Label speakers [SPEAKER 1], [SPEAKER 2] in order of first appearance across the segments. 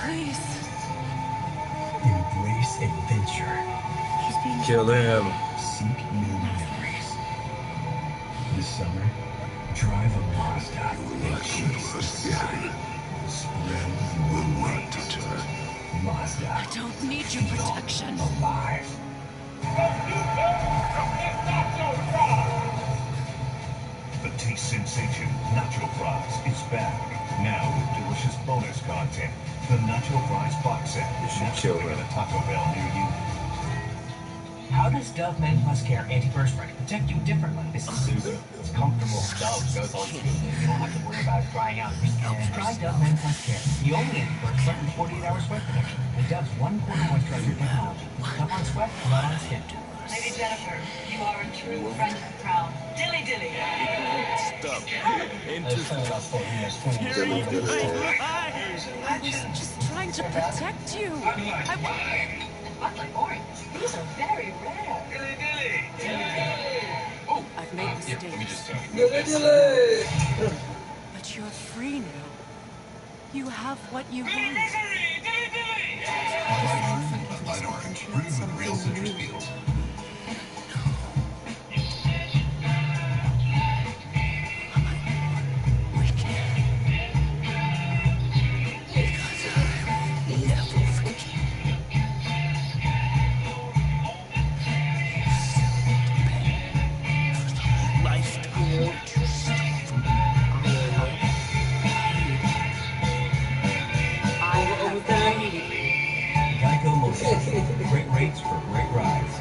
[SPEAKER 1] Please.
[SPEAKER 2] Embrace adventure.
[SPEAKER 1] He's being
[SPEAKER 3] Kill him.
[SPEAKER 2] Seek new memories. This summer, drive a Mazda and chase the sky. Spread your wings. Mazda.
[SPEAKER 1] I don't need your
[SPEAKER 2] Feel
[SPEAKER 1] protection.
[SPEAKER 2] alive.
[SPEAKER 4] The taste sensation Nacho Fries is back. Now with delicious bonus content. The Nacho Fries box set is now
[SPEAKER 3] kill
[SPEAKER 4] selling
[SPEAKER 3] him.
[SPEAKER 4] at a Taco Bell near you.
[SPEAKER 5] How does Dove Men Plus Care Antiperspirant protect you differently? This is soothing. It's comfortable. Dove goes on skin. You don't have to worry about it drying out your skin. Try Dove Men Plus Care, the only antiperspirant with 48-hour sweat protection. And Dove's one-quarter moisturizer technology. Tough on sweat, not on skin.
[SPEAKER 6] Lady Jennifer, you are a true friend of the crown. Dilly dilly.
[SPEAKER 3] Stop.
[SPEAKER 1] I was just trying to protect you.
[SPEAKER 6] Butler orange. These are very rare.
[SPEAKER 4] Dilly dilly.
[SPEAKER 1] Oh, I've made mistakes. But you're free now. You have what you want.
[SPEAKER 4] Light orange. Brewed with real citrus peels.
[SPEAKER 5] Geico Motion. Great rates for great rides.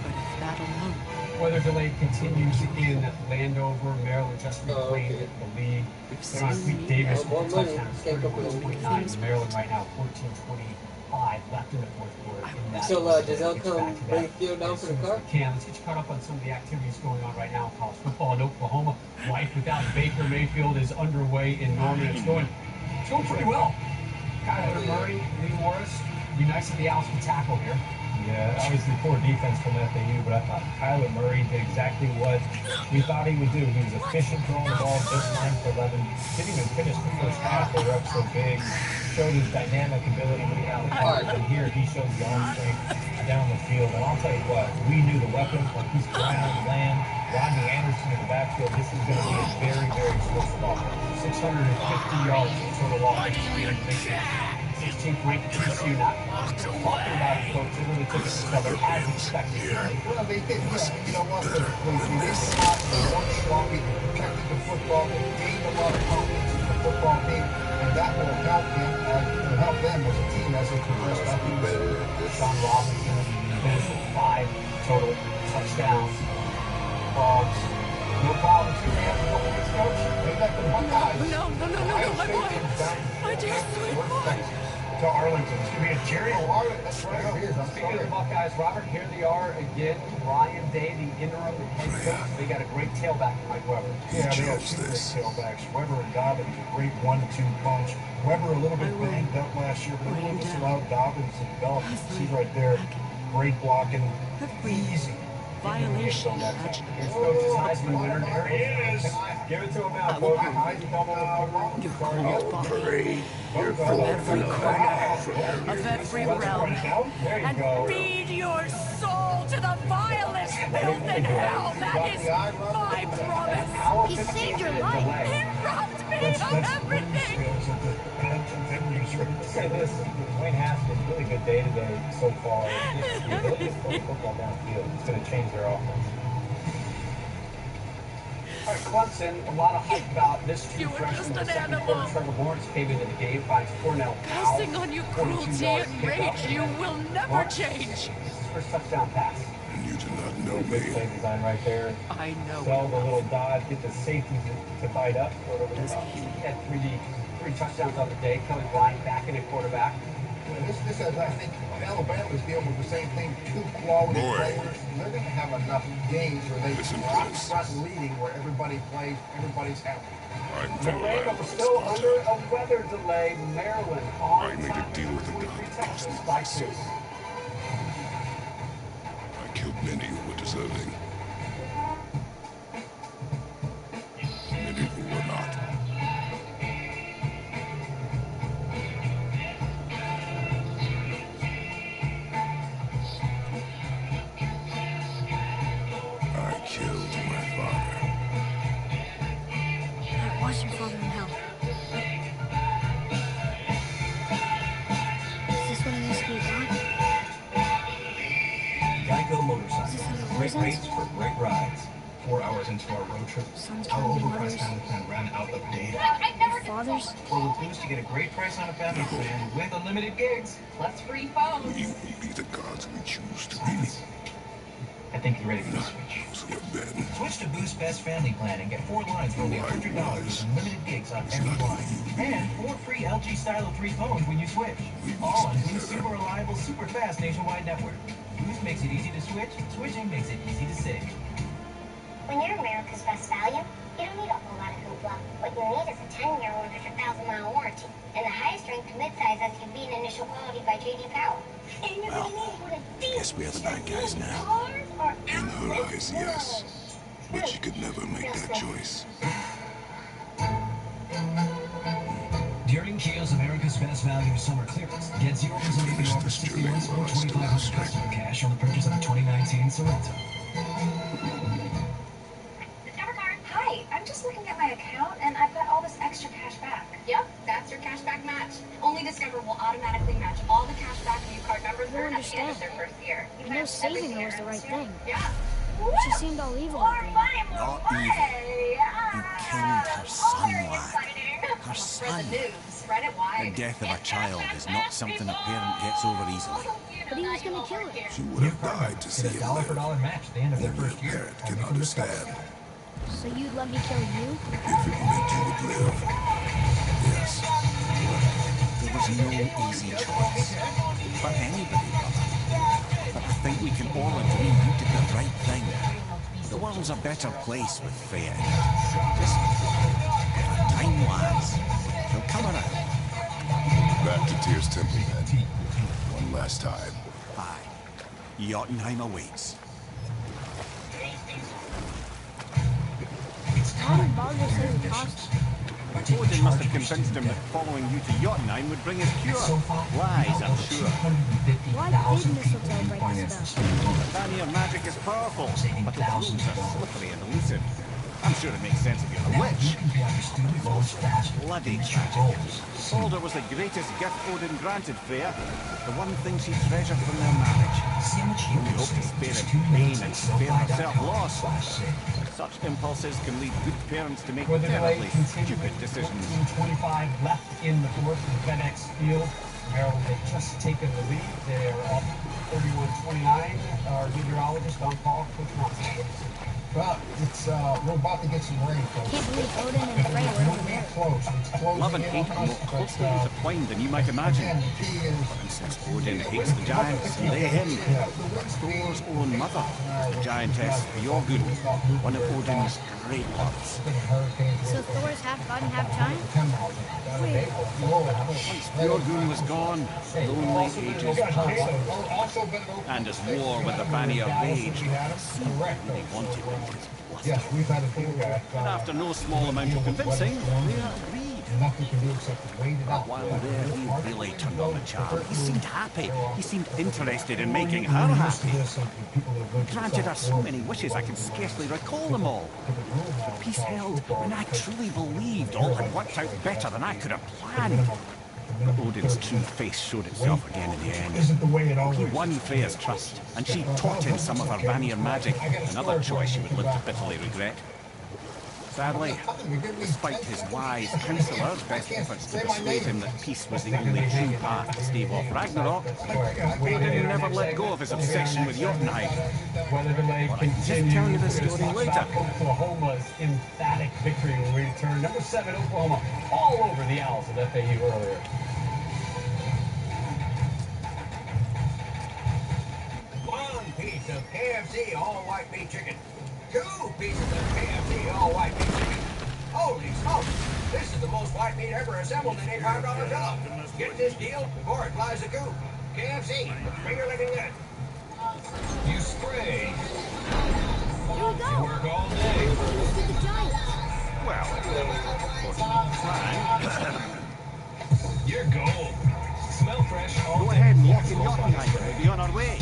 [SPEAKER 1] But if that alone.
[SPEAKER 7] Weather delay continues in Landover, Maryland. Just reclaimed the lead. They're on Pete Davis with a touchdown. It's 31-29 in Maryland right now. 14-25 left in the fourth quarter. In that
[SPEAKER 8] So, Giselle come bring Theo down for the car?
[SPEAKER 7] Let's get you caught up on some of the activities going on right now in college football in Oklahoma. Life without Baker Mayfield is underway in Norman. It's going pretty well. Kyler Murray, Lee Morris, be nice if the Owls can tackle here. Yeah, obviously poor defense from FAU, but I thought Kyler Murray did exactly what we thought he would do. He was efficient throwing the ball, just 9 for 11. Didn't even finish the first half. They were up so big. Showed his dynamic ability when he had the ball. And here he shows the arm strength down the field. And I'll tell you what, we knew the weapons, Marquise Brown, Lamb, Rodney Anderson in the backfield. This is going to be a very, very explosive offense. 650 yards in total offense. 16th ranked TCU not talking about it, coach. They really took it to cover as expected.
[SPEAKER 9] Well, they did. You know what? They did a lot. They worked strong. They protected the football. They gained a lot of confidence in the football team, and that will help them as a team as they progress up.
[SPEAKER 7] Sean Robinson finished with 5 total touchdowns. Frogs. No problem. You have a couple weeks, coach. They got the Buckeyes.
[SPEAKER 1] No, my boy. My dear sweet boy.
[SPEAKER 7] To Arlington. It's going to be a cheery.
[SPEAKER 9] Oh, Arlington, that's right.
[SPEAKER 7] Speaking of the Buckeyes, Robert, here they are again. Ryan Day, the interim head coach. They got a great tailback, Mike Weber. Yeah, they have 2 great tailbacks. Weber and Dobbins, a great 1-2 punch. Weber a little bit banged up last year, but they just allowed Dobbins to develop. See right there, great blocking, easy.
[SPEAKER 1] Violation.
[SPEAKER 7] Here's Coach's Heisman winner. There he is. Give it to him now, Coach.
[SPEAKER 1] You're called Bobby. From every corner of every realm. And feed your soul to the vilest filth in hell. That is my promise.
[SPEAKER 6] He saved your life.
[SPEAKER 1] He robbed me of everything.
[SPEAKER 7] Say this, Wayne Haskins, really good day today so far. Just really just put the football downfield. It's going to change their offense. All right, Clemson, a lot of hype about this true freshman. The second quarter, Trevor Lawrence came into the game, finds Cornell
[SPEAKER 1] Passing on your cruelty and rage, you will never change.
[SPEAKER 7] This is his first touchdown pass.
[SPEAKER 4] You do not know
[SPEAKER 7] Good
[SPEAKER 4] me.
[SPEAKER 7] play design right there.
[SPEAKER 1] I know.
[SPEAKER 7] Sell the little dodge, get the safety to bite up. He had 3 touchdowns on the day. Kelly Bryant back in at quarterback.
[SPEAKER 9] This is, I think, Alabama's dealing with the same thing. 2 quality players. They're going to have enough games where they cross leading, where everybody plays, everybody's happy.
[SPEAKER 7] But we're still under a weather delay. Maryland on
[SPEAKER 4] I made a deal with the God.
[SPEAKER 7] Texas by 2.
[SPEAKER 4] I killed many who were deserving. Many who were not.
[SPEAKER 5] rates for great rides. 4 hours into our road trip, our overpriced family plan ran out of data.
[SPEAKER 1] Fathers?
[SPEAKER 5] Well, with Boost, you get a great price on a family plan with unlimited gigs.
[SPEAKER 6] Plus free phones.
[SPEAKER 2] We will be the gods we choose to be.
[SPEAKER 5] Silence. I think you're ready for the switch.
[SPEAKER 2] So we're bed.
[SPEAKER 5] Switch to Boost Best Family Plan and get 4 lines for only $100 with unlimited gigs on every line. And 4 free LG Stylo 3 phones when you switch. All on Boost super reliable, super fast nationwide network. Boost makes it easy to switch. Switching makes it easy to save.
[SPEAKER 3] When you're America's best value, you don't need a whole lot of hoopla. What you need is a 10-year, 100,000-mile warranty and the highest ranked mid-size SUV in initial quality by J.D. Power. And you're
[SPEAKER 2] Well,
[SPEAKER 3] gonna need one of
[SPEAKER 2] I
[SPEAKER 3] these.
[SPEAKER 2] guess we are the bad guys now.
[SPEAKER 3] Cars or
[SPEAKER 2] In her
[SPEAKER 3] outright
[SPEAKER 2] eyes, yes. But she could never make that choice.
[SPEAKER 10] During Kio's America's Best Value Summer Clearance, get 0% APR for 60 months or 2,500 customer cash on the purchase of a 2019 Sorento.
[SPEAKER 6] Discover card. Hi, I'm just looking at my account and I've got all this extra cash back. Yep, that's your cashback match. Only Discover will automatically match all the cash back new card members earn at the end of their first year.
[SPEAKER 1] I know saving her was the right thing.
[SPEAKER 6] Yeah.
[SPEAKER 1] She seemed all evil
[SPEAKER 6] More
[SPEAKER 1] at the end.
[SPEAKER 6] money, more
[SPEAKER 11] Not
[SPEAKER 6] money.
[SPEAKER 11] You killed her son,
[SPEAKER 6] Very
[SPEAKER 11] lad.
[SPEAKER 6] exciting.
[SPEAKER 11] Her
[SPEAKER 6] Spread
[SPEAKER 11] son.
[SPEAKER 6] the news. Spread it
[SPEAKER 11] The
[SPEAKER 6] wide.
[SPEAKER 11] death of a child is not something a parent gets over easily.
[SPEAKER 1] But he was gonna kill her.
[SPEAKER 2] She would have died to see
[SPEAKER 5] Get a
[SPEAKER 2] him
[SPEAKER 5] dollar for
[SPEAKER 2] live.
[SPEAKER 5] dollar match at the end of their
[SPEAKER 2] Only a
[SPEAKER 5] first year.
[SPEAKER 2] parent can understand.
[SPEAKER 1] So you'd let me kill you?
[SPEAKER 2] If it meant you would live. Yes.
[SPEAKER 11] There was no easy choice for anybody, brother. But I think we can all agree you did the right thing. The world's a better place with Freya in it. Just give her time, lads. She'll come around.
[SPEAKER 2] Back to Tyr's temple, then. One last time.
[SPEAKER 11] Aye. Jotunheim awaits.
[SPEAKER 1] How did Baldur say we cost?
[SPEAKER 12] Odin must have convinced him that following you to Jotunheim would bring us cure. Lies, I'm sure.
[SPEAKER 1] Why did mistletoe break the spell?
[SPEAKER 12] Vanir magic is powerful, but the rules are slippery and elusive. I'm sure it makes sense if you're a witch. Bloody tragic. Baldur was the greatest gift Odin granted Freya. The one thing she treasured from their marriage. Only hope to spare him pain and spare herself loss. Such impulses can lead good parents to make
[SPEAKER 7] Whether
[SPEAKER 12] terribly
[SPEAKER 7] they continue
[SPEAKER 12] stupid decisions.
[SPEAKER 7] 25 left in the fourth at FedEx Field. Maryland had just taken the lead. They are up 31-29. Our meteorologist on call, Coach Monson.
[SPEAKER 9] Well, we're about to get some rain, folks.
[SPEAKER 1] Can't believe Odin and Freya were
[SPEAKER 9] It's
[SPEAKER 1] there.
[SPEAKER 9] close. It's closing
[SPEAKER 12] Love and
[SPEAKER 9] in
[SPEAKER 12] hate
[SPEAKER 9] on
[SPEAKER 12] are more
[SPEAKER 9] us, but,
[SPEAKER 12] closely intertwined than you might imagine.
[SPEAKER 9] again, the key is
[SPEAKER 12] For instance, Odin hates the giants, and they him. Thor's own mother, the giantess Bjorgun, one of Odin's great loves.
[SPEAKER 1] So Thor's half god and half giant? Wait,
[SPEAKER 12] Once Bjorgun was gone, lonely ages passed, and as war with the Vanir raged, they wanted more his blood.
[SPEAKER 9] yes, we've had a deal with
[SPEAKER 12] And after no small amount of convincing, Freya agreed.
[SPEAKER 9] nothing to do except to wait it
[SPEAKER 12] But
[SPEAKER 9] out.
[SPEAKER 12] while there, he really turned on the charm. He seemed happy. He seemed interested in making her happy. Granted her so many wishes I can scarcely recall them all. The peace held, and I truly believed all had worked out better than I could have planned. But Odin's true face showed itself again in the end.
[SPEAKER 9] Isn't the way it
[SPEAKER 12] He
[SPEAKER 9] always
[SPEAKER 12] won Freya's trust, and she taught him some of her Vanir magic, another choice she would live to bitterly regret. Sadly, despite his wise counselor's best efforts to persuade him that peace was the only true path to stave off Ragnarok, Odin never let go of his obsession with Jotunheim.
[SPEAKER 7] Weather delay
[SPEAKER 12] Well, I can just
[SPEAKER 7] continues.
[SPEAKER 12] tell you the
[SPEAKER 7] This
[SPEAKER 12] story
[SPEAKER 7] is
[SPEAKER 12] later.
[SPEAKER 7] Oklahoma's emphatic victory when we return. Number 7, Oklahoma, all over the Owls of FAU earlier.
[SPEAKER 13] One piece of KFC all-white meat chicken. 2 pieces of KFC all-white meat chicken. Holy smokes! This is the most white meat ever assembled in a $5 job. Get this deal before it flies the coop. KFC, bring your living in.
[SPEAKER 5] You spray.
[SPEAKER 1] here we go.
[SPEAKER 5] Work all day.
[SPEAKER 1] Let's get the giant.
[SPEAKER 12] Well, plan.
[SPEAKER 5] You're gold. Smell fresh all
[SPEAKER 12] Go
[SPEAKER 5] day.
[SPEAKER 12] ahead and walk in Jotunheim, and we'll be on our way.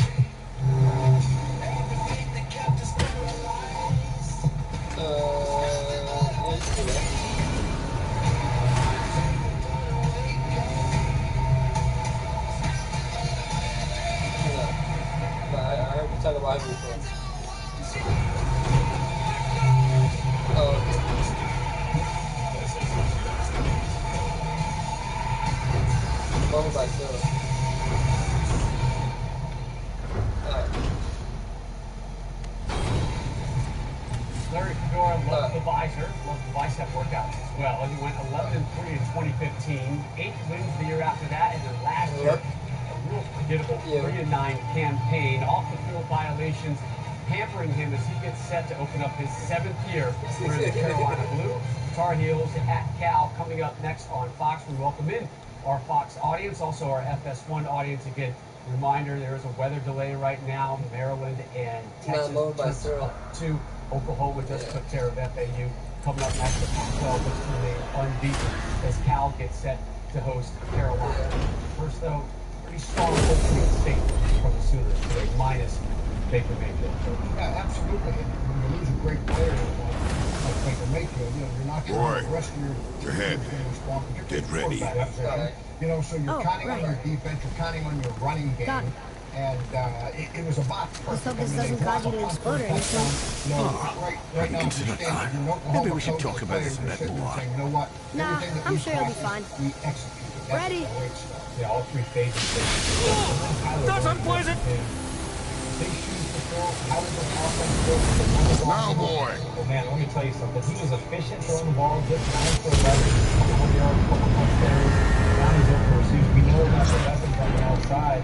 [SPEAKER 8] I heard you talk about it before. Over by Cyril.
[SPEAKER 7] Larry Fedora loves the visor, loves the bicep workouts as well. And he went 11-3 in 2015, 8 wins the year after that, and then last year, a real forgettable 3-9 campaign. Off the field violations hampering him as he gets set to open up his 7th year wearing the Carolina Blue. Tar Heels at Cal coming up next on Fox. We welcome in our Fox audience, also our FS1 audience. Again, reminder, there is a weather delay right now. Maryland and Texas to Oklahoma just took care of FAU. Coming up next, the Pac-12 looks to remain unbeaten as Cal gets set to host Carolina. First, though, pretty strong opening statement from the Sooners today, minus Baker Mayfield.
[SPEAKER 9] Yeah, absolutely. And when you lose a great player like Baker Mayfield, you know, you're not sure the rest of your
[SPEAKER 2] ahead. Get ready.
[SPEAKER 9] You know, so you're counting on your defense, you're counting on your running game. And it was a box.
[SPEAKER 14] Let's hope this doesn't cause you to explode or anything.
[SPEAKER 9] Right now,
[SPEAKER 11] Maybe we should talk about this a bit more.
[SPEAKER 9] You know what?
[SPEAKER 14] Nah, I'm sure it'll be fine.
[SPEAKER 9] We executed.
[SPEAKER 14] Ready?
[SPEAKER 7] Yeah, all 3 phases.
[SPEAKER 11] That's unpleasant!
[SPEAKER 2] Now, boy!
[SPEAKER 7] Well, man, let me tell you something. He was efficient throwing the ball, just 9 for 11, 100 yards, couple touchdowns. Now he's open receivers. We know about the weapons on the outside.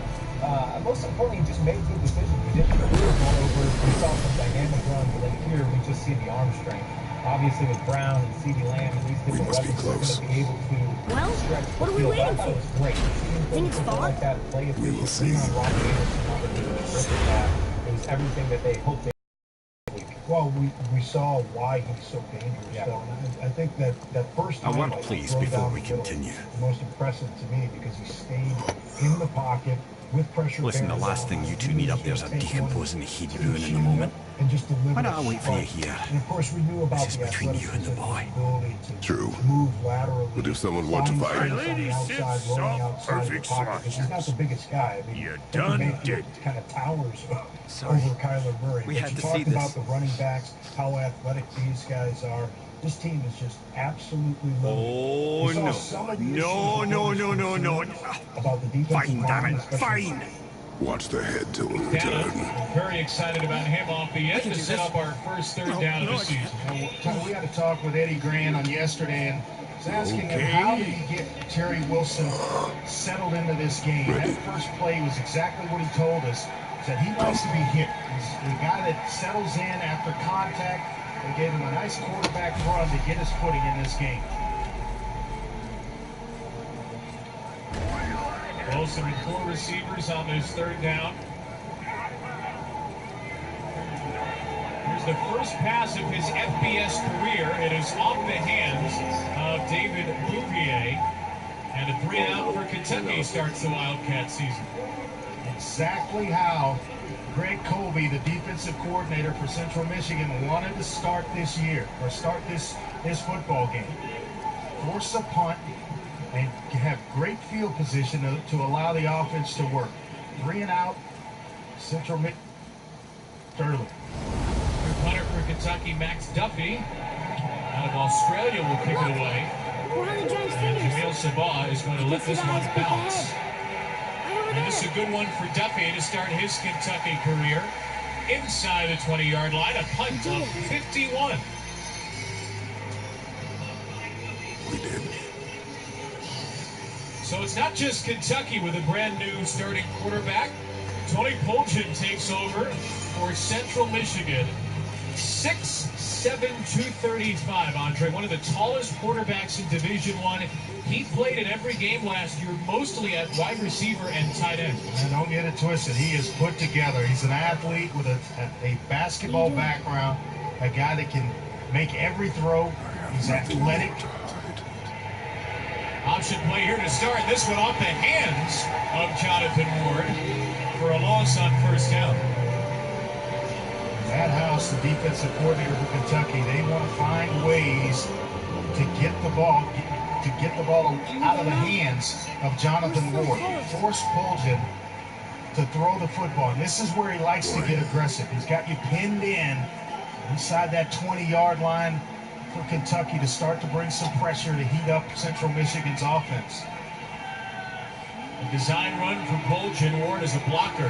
[SPEAKER 7] Most importantly, he just made good decisions. We didn't throw the ball over. We saw some dynamic runs, but then here we just see the arm strength. Obviously, with Brown and CeeDee Lamb and these different weapons, they're going to be able to stretch the
[SPEAKER 14] what are we
[SPEAKER 7] field.
[SPEAKER 14] waiting
[SPEAKER 7] I thought
[SPEAKER 14] for?
[SPEAKER 7] it was great.
[SPEAKER 14] Think it's far?
[SPEAKER 7] Like that, play
[SPEAKER 2] We will see.
[SPEAKER 7] It was everything that they hoped they.
[SPEAKER 9] Well, we saw why he's so dangerous, though. And I think that first
[SPEAKER 11] I want
[SPEAKER 9] highlight,
[SPEAKER 11] please,
[SPEAKER 9] throw
[SPEAKER 11] before
[SPEAKER 9] down
[SPEAKER 11] we
[SPEAKER 9] the middle,
[SPEAKER 11] continue.
[SPEAKER 9] the most impressive to me because he stayed in the pocket with pressure.
[SPEAKER 11] Listen, the
[SPEAKER 9] bearing
[SPEAKER 11] last
[SPEAKER 9] down.
[SPEAKER 11] thing you two need up there is a decomposing heat balloon in the moment.
[SPEAKER 9] And just deliver.
[SPEAKER 11] Why don't I wait for you here?
[SPEAKER 9] And of course, we knew about
[SPEAKER 11] This is
[SPEAKER 9] the
[SPEAKER 11] between you and the boy.
[SPEAKER 9] ability to
[SPEAKER 2] True.
[SPEAKER 9] move laterally.
[SPEAKER 2] But if someone wants to fight,
[SPEAKER 9] perfect slot. He's not the biggest guy. I mean,
[SPEAKER 11] You're done,
[SPEAKER 9] Mayfield kind of towers
[SPEAKER 11] Sorry.
[SPEAKER 9] over Kyler Murray.
[SPEAKER 11] We
[SPEAKER 9] But
[SPEAKER 11] had
[SPEAKER 9] you
[SPEAKER 11] to
[SPEAKER 9] talked
[SPEAKER 11] see this.
[SPEAKER 9] about the running backs, how athletic these guys are. This team is just absolutely loaded.
[SPEAKER 11] Oh,
[SPEAKER 9] We saw
[SPEAKER 11] no.
[SPEAKER 9] some of the issues
[SPEAKER 11] No, no,
[SPEAKER 9] that
[SPEAKER 11] no, no, no.
[SPEAKER 9] about the defensive
[SPEAKER 11] Fine, damn
[SPEAKER 9] line,
[SPEAKER 11] it.
[SPEAKER 9] especially-
[SPEAKER 11] Fine.
[SPEAKER 2] watch the head till we return.
[SPEAKER 15] Very excited about him off the end to set up our first third down of the season.
[SPEAKER 9] We had a talk with Eddie Grant on yesterday and was asking him how did he get Terry Wilson settled into this game. That first play was exactly what he told us. He said he likes to be hit. He's the guy that settles in after contact. They gave him a nice quarterback run to get his footing in this game.
[SPEAKER 15] Wilson with 4 receivers on this third down. Here's the first pass of his FBS career. It is off the hands of David Bouvier. And a 3-and-out for Kentucky starts the Wildcat season.
[SPEAKER 9] Exactly how Greg Colby, the defensive coordinator for Central Michigan, wanted to start this year, or start this football game. Force a punt and have great field position to allow the offense to work. 3-and-out, Central Michigan, early.
[SPEAKER 15] Punter for Kentucky, Max Duffy, out of Australia, will kick it away. And Jamil Sabah is going to let this one bounce. And this is a good one for Duffy to start his Kentucky career. Inside the 20-yard line, a punt of 51.
[SPEAKER 2] We did.
[SPEAKER 15] So it's not just Kentucky with a brand new starting quarterback. Tony Poljan takes over for Central Michigan. 6'7", 235, Andre. One of the tallest quarterbacks in Division I. He played in every game last year, mostly at wide receiver and tight end.
[SPEAKER 9] And don't get it twisted. He is put together. He's an athlete with a basketball background, a guy that can make every throw. He's athletic.
[SPEAKER 15] Option play here to start. This one off the hands of Jonathan Ward for a loss on first down.
[SPEAKER 9] Matt House, the defensive coordinator for Kentucky, they want to find ways to get the ball out of the hands of Jonathan Ward. Force Poljan to throw the football. And this is where he likes to get aggressive. He's got you pinned in inside that 20-yard line for Kentucky to start to bring some pressure to heat up Central Michigan's offense.
[SPEAKER 15] A design run from Polchin. Ward as a blocker.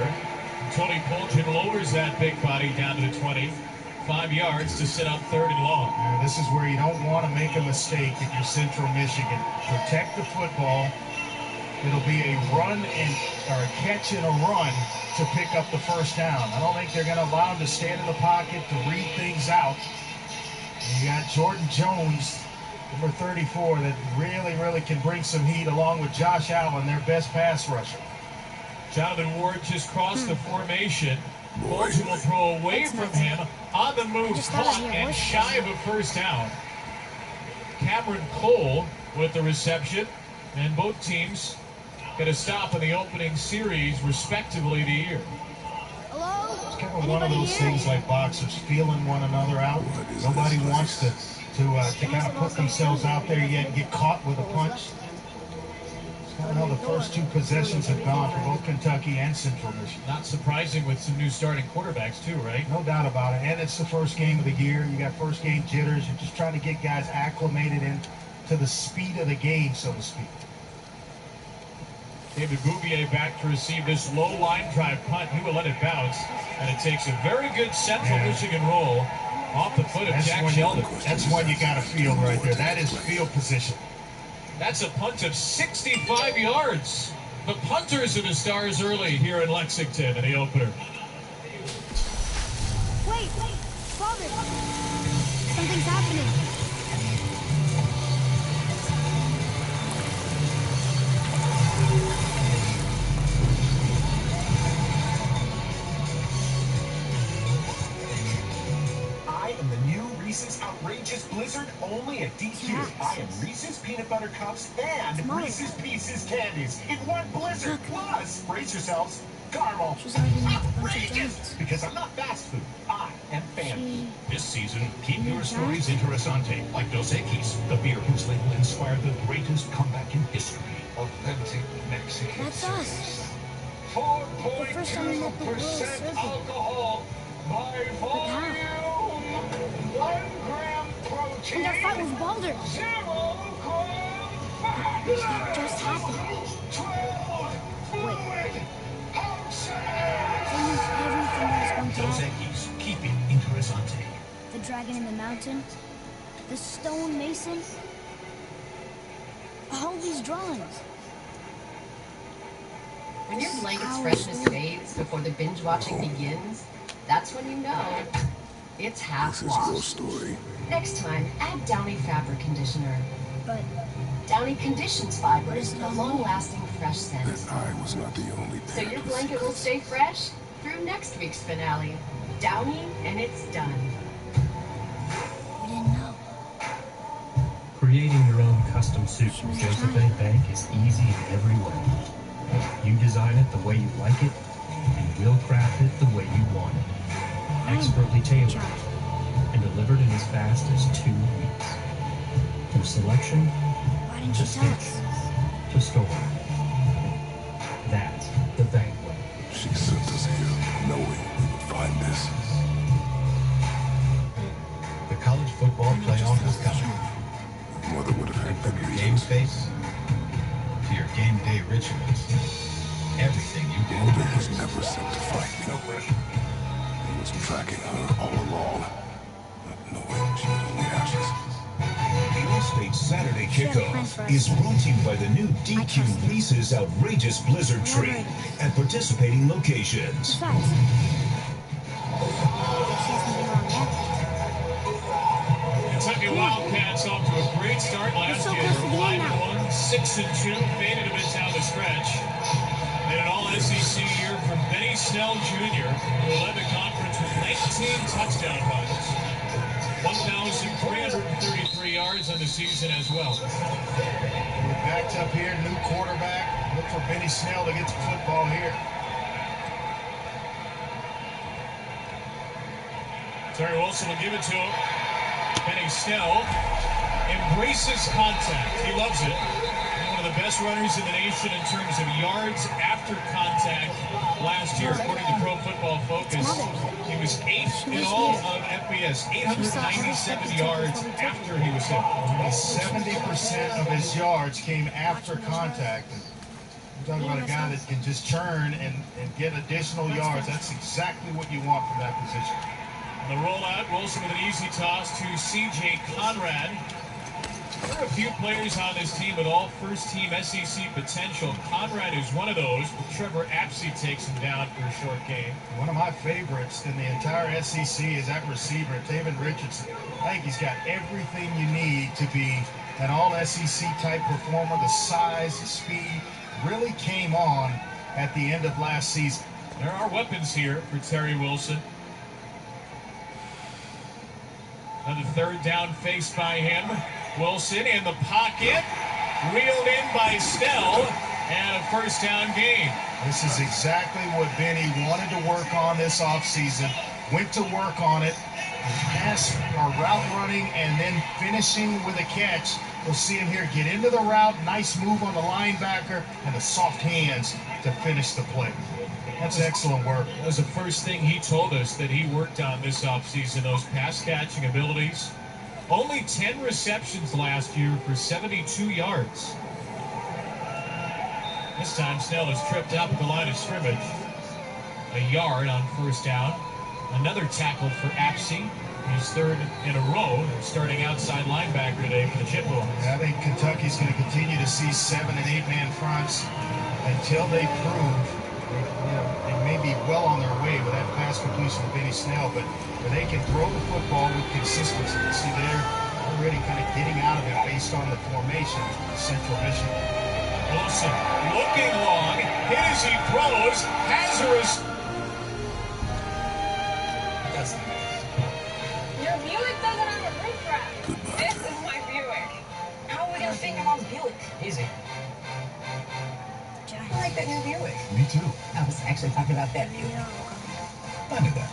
[SPEAKER 15] Tony Polchin lowers that big body down to the 20. 5 yards to set up 3rd and long.
[SPEAKER 9] This is where you don't want to make a mistake if you're Central Michigan. Protect the football. It'll be a run or a catch and a run to pick up the first down. I don't think they're going to allow him to stand in the pocket to read things out. And you got Jordan Jones, number 34, that really can bring some heat, along with Josh Allen, their best pass rusher.
[SPEAKER 15] Jonathan Ward just crossed the formation. Bolton will throw away from him. On the move, caught and shy of a first down. Cameron Cole with the reception. And both teams get a stop in the opening series, respectively, the year.
[SPEAKER 14] Hello?
[SPEAKER 9] It's kind of one of those things like boxers, feeling one another out. Nobody wants to kind of put themselves out there yet and get caught with a punch. I know the first 2 possessions have gone for both Kentucky and Central Michigan.
[SPEAKER 15] Not surprising with some new starting quarterbacks too, right?
[SPEAKER 9] No doubt about it. And it's the first game of the year. You got first game jitters. You're just trying to get guys acclimated into the speed of the game, so to speak.
[SPEAKER 15] David Bouvier back to receive this low line drive punt. He will let it bounce. And it takes a very good Central Michigan roll off the foot of Jack Sheldon.
[SPEAKER 9] That's one you got to field right there. That is field position.
[SPEAKER 15] That's a punt of 65 yards. The punters are the stars early here in Lexington in the opener.
[SPEAKER 14] Wait, Father. Something's happening.
[SPEAKER 4] Reese's Outrageous Blizzard only at DQ. I am Reese's Peanut Butter Cups and Reese's Pieces Candies in one Blizzard. Plus, brace yourselves, caramel. Outrageous! Because I'm not fast food. I am family.
[SPEAKER 15] This season, keep your stories interessante, like Dos Equis, the beer whose label inspired the greatest comeback in history.
[SPEAKER 4] Authentic Mexican.
[SPEAKER 14] That's us.
[SPEAKER 4] 4.2% alcohol by volume. 1 gram protein.
[SPEAKER 14] And our fight with Balder.
[SPEAKER 4] 0 gram fat.
[SPEAKER 14] That just happened.
[SPEAKER 4] 12 fluid ounces.
[SPEAKER 14] That means everything that's going to
[SPEAKER 4] Dos
[SPEAKER 14] happen.
[SPEAKER 4] Equis, keep it interessante.
[SPEAKER 14] The dragon in the mountain. The stone mason. All these drawings.
[SPEAKER 16] When your blanket's freshness fades before the binge watching begins, that's when you know it's half washed.
[SPEAKER 2] This is your story.
[SPEAKER 16] Next time, add Downy fabric conditioner.
[SPEAKER 14] But
[SPEAKER 16] Downy conditions fibers with a long-lasting fresh scent.
[SPEAKER 2] That I was not the only
[SPEAKER 16] So your blanket will stay fresh through next week's finale. Downy, and it's done.
[SPEAKER 14] we didn't know.
[SPEAKER 17] Creating your own custom suit from Joseph A. Bank is easy in every way. You design it the way you like it, and we'll craft it the way you want it. Expertly tailored and delivered in as fast as 2 weeks. From selection to stitch to store. That's the Bank way.
[SPEAKER 2] She sent us here knowing we would find this.
[SPEAKER 4] The college football playoff is coming.
[SPEAKER 2] Mother would have had good reasons.
[SPEAKER 4] Game space to your game day rituals. Everything you do.
[SPEAKER 2] Mother was never sent to fight me. No pressure. He was tracking her all along, not knowing she was only ashes.
[SPEAKER 4] The All-State Saturday kickoff is brought to you by the new DQ Reese's Outrageous Blizzard Tree at participating locations.
[SPEAKER 15] Kentucky Wildcats off to a great start last year. 5-1, 6-2, faded a bit down the stretch. And an all-SEC year for Benny Snell Jr., who led the conference with 19 touchdown runs. 1,333 yards on the season as well.
[SPEAKER 9] We're backed up here, new quarterback. Look for Benny Snell to get some football here.
[SPEAKER 15] Terry Wilson will give it to him. Benny Snell embraces contact. He loves it. One of the best runners in the nation in terms of yards after contact last year, according to Pro Football Focus. He was 8th in all of FBS, 897 yards after he was hit.
[SPEAKER 9] 70% of his yards came after contact.
[SPEAKER 4] You're talking about a guy that can just churn and get additional yards. That's exactly what you want from that position.
[SPEAKER 15] On the rollout, Wilson with an easy toss to C.J. Conrad. There are a few players on this team with all first-team SEC potential. Conrad is one of those, but Trevor Apsey takes him down for a short gain.
[SPEAKER 4] One of my favorites in the entire SEC is that receiver, Taven Richardson. I think he's got everything you need to be an all-SEC type performer. The size, the speed really came on at the end of last season.
[SPEAKER 15] There are weapons here for Terry Wilson. Another third down faced by him. Wilson in the pocket, reeled in by Snell, and a first down gain.
[SPEAKER 4] This is exactly what Benny wanted to work on this offseason. Went to work on it, pass or route running, and then finishing with a catch. We'll see him here get into the route, nice move on the linebacker, and the soft hands to finish the play. That's excellent work.
[SPEAKER 15] That was the first thing he told us that he worked on this offseason, those pass-catching abilities. Only 10 receptions last year for 72 yards. This time, Snell is tripped up at the line of scrimmage. A yard on first down. Another tackle for Apsey. His third in a row. They're starting outside linebacker today for the Chippewas.
[SPEAKER 4] I think Kentucky's going to continue to see 7- and 8-man fronts until they prove they may be well on their way with that pass completion of Benny Snell, but they can throw the football with consistency. You see, they're already kind of getting out of it based on the formation of Central Michigan.
[SPEAKER 15] Wilson looking long, hit as he throws, hazardous.
[SPEAKER 6] Your Buick doesn't have a roof rack. This is my Buick. How are we gonna fit your mom's Buick?
[SPEAKER 5] Easy.
[SPEAKER 6] I like that new Buick.
[SPEAKER 5] Me too.
[SPEAKER 6] I was actually talking about that Buick.
[SPEAKER 5] I knew that.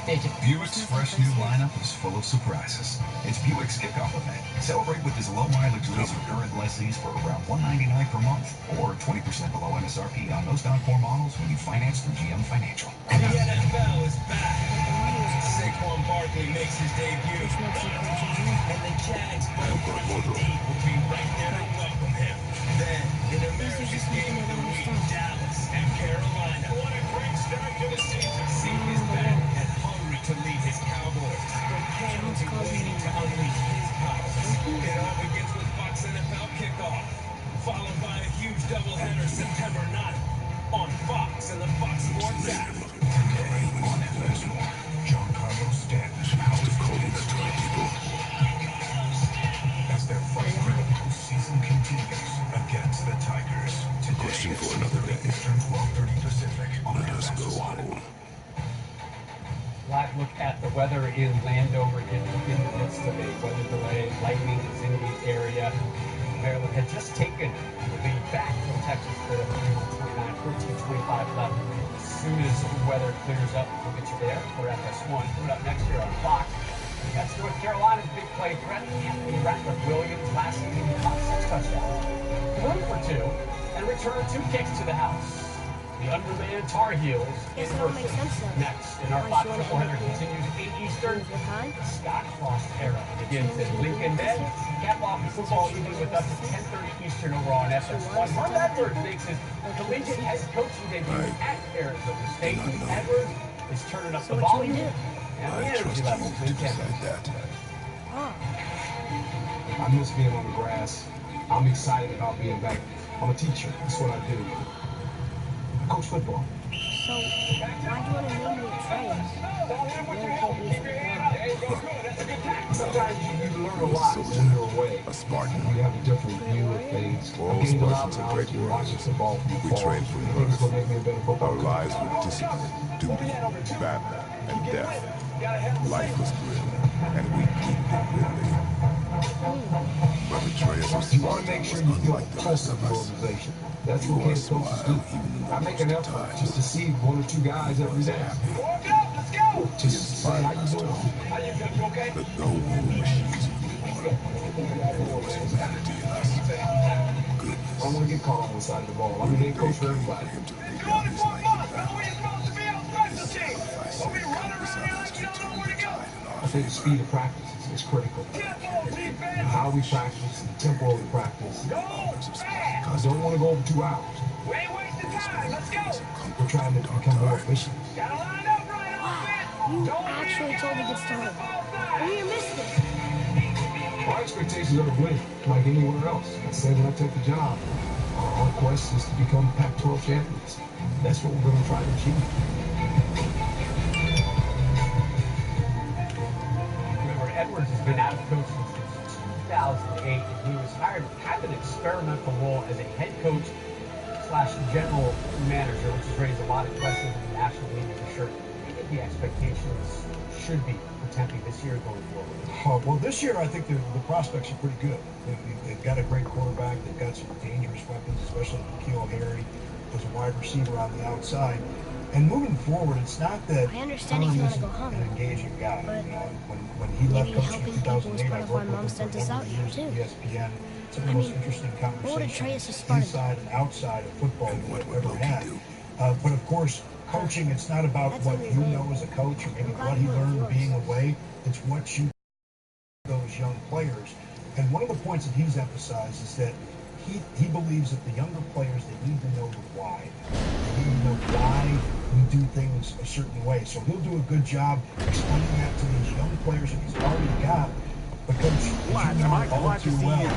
[SPEAKER 6] Did you?
[SPEAKER 10] Buick's fresh new lineup is full of surprises. It's Buick's kickoff event. Celebrate with this low mileage lease for current lessees for around $199 per month, or 20% below MSRP on most encore models when you finance through GM Financial.
[SPEAKER 13] The NFL is back. Saquon Barkley makes his debut, and the Jags will be right there to welcome him. Then, in America's game of the week, Dallas and Carolina. What a great start to the season. See his back and hungry to lead his Cowboys. County waiting to unleash his power. It all begins with Fox NFL kickoff, followed by a huge doubleheader September 9th on Fox and the Fox Sports app.
[SPEAKER 2] Today on FS1, John Carlos Stanton house to Colton's people as their fight for the postseason continues against the Tigers. Question for another day. Eastern 12:30 Pacific. Let us go home.
[SPEAKER 7] Live look at the weather in Landover in the midst of a weather delay. Lightning is in the area. Maryland had just taken the lead back from Texas for 14-25 left. As soon as the weather clears up, we'll get you there. We're FS1. Coming up next year on Fox. That's North Carolina's big play threat. Anthony Ratcliffe-Williams last season caught 6 touchdowns, 1 for 2, and returned 2 kicks to the house. The undermanned Tar Heels in Berkeley. Next, in our Fox triple header continues 8 Eastern. Scott Frost era begins in Lincoln. Then, cap off the football evening with us at 10:30 Eastern over on FS1. Herm Edwards makes his collegiate head coaching debut at Arizona State. Edwards is turning up the volume and the energy levels in Kansas.
[SPEAKER 17] I miss being on the grass. I'm excited about being back. I'm a teacher. That's what I do. I coach football.
[SPEAKER 14] So, why do you want to name me
[SPEAKER 17] Sometimes you learn a lot in your way.
[SPEAKER 2] A Spartan.
[SPEAKER 17] You have a different view of things.
[SPEAKER 2] All Spartans are great warriors. We train for birth. Our lives were discipline, duty, battle, and death. Life was grim, and we keep it grimly. But the trail of Spartan was unlike the rest of us.
[SPEAKER 17] That's what kids coaches do. I make an effort just to see 1 or 2 guys every day.
[SPEAKER 13] Let's go!
[SPEAKER 17] Just say, how you doing?
[SPEAKER 13] You okay?
[SPEAKER 2] But no war machines war was humanity in us. Goodness.
[SPEAKER 17] I don't want to get caught on one side of the ball. I mean, they coach for everybody. I think the speed of practice is critical. How we practice, the tempo of the practice. I don't want to go over 2 hours.
[SPEAKER 9] We're trying to become more efficient.
[SPEAKER 14] You actually told me to get started. And you missed it.
[SPEAKER 9] Our expectations are to win, like anywhere else. I said when I took the job, our quest is to become Pac-12 champions. That's what we're going to try to achieve.
[SPEAKER 7] Remember, Edwards has been out of coaching since 2008, and he was hired kind of an experimental role as a head coach / general manager, which has raised a lot of questions in the National League for sure. What do you think the expectations should be for Tempe this year going forward?
[SPEAKER 9] Well, this year I think the prospects are pretty good. They've got a great quarterback. They've got some dangerous weapons, especially N'Keal Harry as a wide receiver on the outside. And moving forward, it's not that
[SPEAKER 14] I understand he's gonna go
[SPEAKER 9] an
[SPEAKER 14] home,
[SPEAKER 9] engaging guy.
[SPEAKER 14] but
[SPEAKER 9] You know, when he left
[SPEAKER 14] maybe
[SPEAKER 9] coaching in
[SPEAKER 14] helping people
[SPEAKER 9] 2008,
[SPEAKER 14] is part
[SPEAKER 9] I
[SPEAKER 14] of why
[SPEAKER 9] worked
[SPEAKER 14] Mom
[SPEAKER 9] with him
[SPEAKER 14] sent
[SPEAKER 9] for
[SPEAKER 14] us
[SPEAKER 9] a
[SPEAKER 14] out
[SPEAKER 9] number
[SPEAKER 14] here
[SPEAKER 9] of
[SPEAKER 14] too.
[SPEAKER 9] years at ESPN. Some of the most interesting conversations inside and outside of football we've ever had. But of course, coaching, it's not about what you know as a coach or maybe what he learned being away. It's what you those young players. And one of the points that he's emphasized is that he believes that the younger players, they need to know the why. They need to know why we do things a certain way. So he'll do a good job explaining that to these young players that he's already got. Because you know all too well,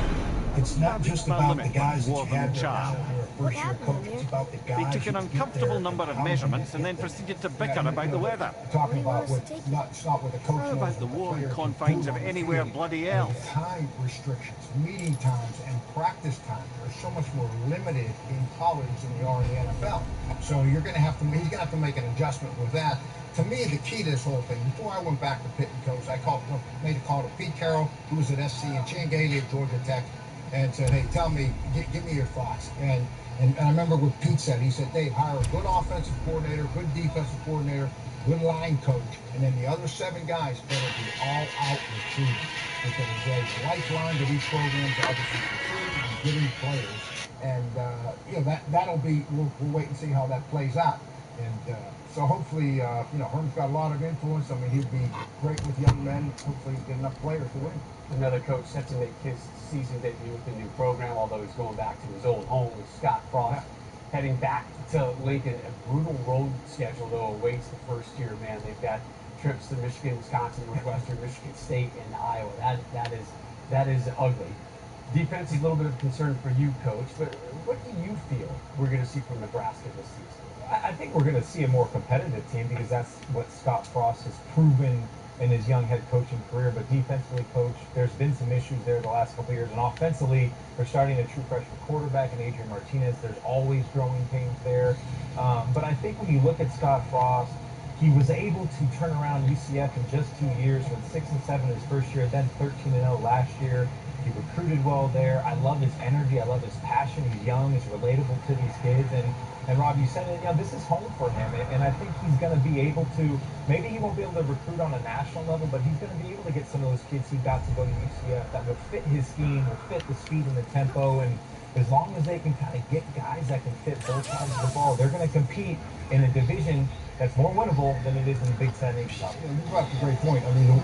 [SPEAKER 9] it's not just about the guys that you had there now who are first-year coach. It's about the guys.
[SPEAKER 12] They took an uncomfortable number of measurements and then proceeded to bicker about the weather.
[SPEAKER 9] Talking about it's not with the coach.
[SPEAKER 12] How about the warm confines of anywhere bloody else?
[SPEAKER 9] Time restrictions, meeting times, and practice time are so much more limited in college than they are in the NFL. So you're going to have to. He's going to have to make an adjustment with that. To me, the key to this whole thing, before I went back to Pitt and Coach, I made a call to Pete Carroll, who was at SC, and Shane Gailey at Georgia Tech, and said, hey, tell me, give me your thoughts. And I remember what Pete said. He said, Dave, hire a good offensive coordinator, good defensive coordinator, good line coach, and then the other 7 guys better be all out recruiting. Because there's a lifeline to these programs, obviously recruiting and getting players. And, that'll be, we'll wait and see how that plays out. And so hopefully, Herm's got a lot of influence. I mean, he'd be great with young men. Hopefully he's got enough players to win.
[SPEAKER 7] Another coach set to make his season debut with the new program, although he's going back to his old home with Scott Frost. Heading back to Lincoln, a brutal road schedule, though, awaits the first year, man. They've got trips to Michigan, Wisconsin, Northwestern, Michigan State, and Iowa. That is ugly. Defense is a little bit of a concern for you, Coach, but what do you feel we're going to see from Nebraska this season?
[SPEAKER 18] I think we're going to see a more competitive team because that's what Scott Frost has proven in his young head coaching career. But defensively, Coach, there's been some issues there the last couple of years. And offensively, they're starting a true freshman quarterback in Adrian Martinez. There's always growing pains there. But I think when you look at Scott Frost, he was able to turn around UCF in just 2 years, with 6-7 his first year, then 13-0 last year. He recruited well there. I love his energy. I love his passion. He's young. He's relatable to these kids. And Rob, you said it, this is home for him. And I think he's going to be able to, maybe he won't be able to recruit on a national level, but he's going to be able to get some of those kids who got to go to UCF that will fit his scheme, will fit the speed and the tempo. And as long as they can kind of get guys that can fit both sides of the ball, they're going to compete in a division that's more winnable than it is in the Big Ten East.
[SPEAKER 9] You brought up a great point. I mean,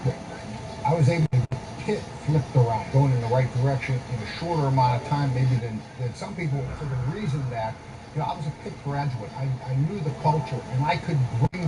[SPEAKER 9] I was able to Pitt flipped around, going in the right direction in a shorter amount of time maybe than some people, for the reason that, I was a Pitt graduate. I knew the culture, and I could bring